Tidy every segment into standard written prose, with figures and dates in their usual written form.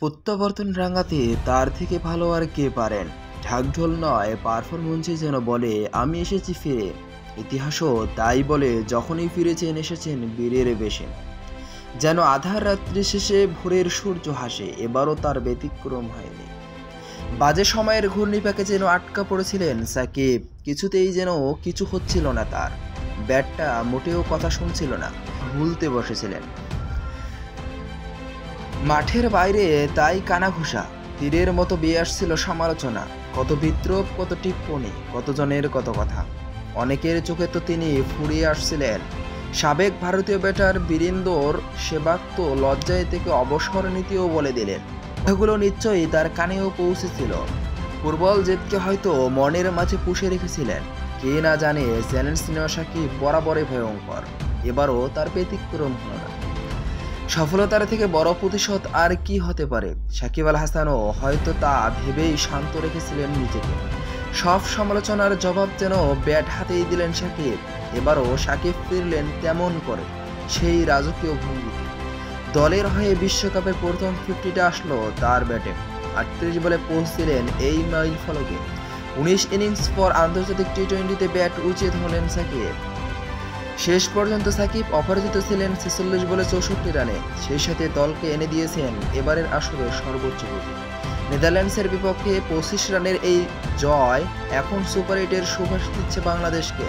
প্রত্যাবর্তন রাঙাতে তার থেকে ভালো আর কে পারেন। ঢাকঢোল নয়, পারফরমেন্সে যেন বলে আমি এসেছি ফিরে। ইতিহাসও তাই বলে, যখনই ফিরেছেন এসেছেন বীরের বেশে। যেন আধার রাত্রি শেষে ভোরের সূর্য হাসে, এবারও তার ব্যতিক্রম হয়নি। বাজে সময়ের ঘূর্ণিপাকে যেন আটকা পড়েছিলেন সাকিব, কিছুতেই যেন কিছু হচ্ছিল না তার। ব্যাটটা মোটেও কথা শুনছিল না, ভুলতে বসেছিলেন। মাঠের বাইরে তাই কানাঘুষা, তীরের মতো বেয়ে আসছিল সমালোচনা। কত বিদ্রোপ, কত টিপ্পনি, কতজনের কত কথা। অনেকের চোখে তো তিনি ফুরিয়ে আসছিলেন। সাবেক ভারতীয় ব্যাটার বীরেন্দর সেবাগ তো লজ্জায় থেকে অবসর নীতিও বলে দিলেন। কথাগুলো নিশ্চয়ই তার কানেও পৌঁছেছিল। প্রবল জেদকে হয়তো মনের মাঝে পুষে রেখেছিলেন। কে না জানে চ্যালেঞ্জ নেওয়া সাকিব বরাবরই ভয়ঙ্কর। এবারও তার ব্যতিক্রম হলো না। সফলতার থেকে বড় প্রতিশোধ আর কি হতে পারে? সাকিব আল হাসানও হয়তো তা ভেবেই শান্ত রেখেছিলেন নিজেকে। সব সমালোচনার জবাব যেন ব্যাট হাতেই দিলেন সাকিব। এবারও সাকিব ফিরলেন তেমন করে, সেই রাজকীয় ভঙ্গিতে। দলের হয়ে বিশ্বকাপের প্রথম 50টা আসলো তার ব্যাটে। 38 বলে পৌঁছছিলেন এই মাইল ফলকে। 19 ইনিংস পর আন্তর্জাতিক টি-20তে ব্যাট উচিত হলেন সাকিব। শেষ পর্যন্ত সাকিব অপরাজিত ছিলেন 46 বলে 64 রানে। সেই সাথে দলকে এনে দিয়েছেন এবারের আসরে সর্বোচ্চ গতি। নেদারল্যান্ডসের বিপক্ষে 25 রানের এই জয় এখন সুপার 8-এর সুবাস দিচ্ছে বাংলাদেশকে।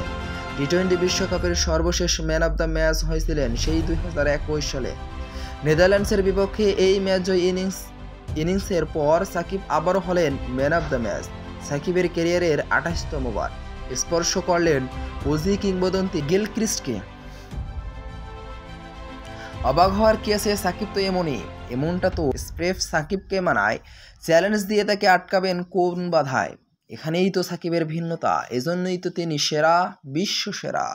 টি-20 বিশ্বকাপের সর্বশেষ ম্যান অব দ্য ম্যাচ হয়েছিলেন সেই 2021 সালে। নেদারল্যান্ডসের বিপক্ষে এই ম্যাচ জয় ইনিংসের পর সাকিব আবারও হলেন ম্যান অব দ্য ম্যাচ। সাকিবের ক্যারিয়ারের 28তম বার স্পর্শ করলেন ওজি কিংবদন্তি গিলক্রিস্টকে। অবাক হওয়ার কি আছে, সাকিব তো এমনটা তো স্রেফ সাকিবকে মানায়। চ্যালেঞ্জ দিয়ে তাকে আটকাবেন কোন বাধায়? এখানেই তো সাকিবের ভিন্নতা, এজন্যই তো তিনি সেরা, বিশ্ব সেরা।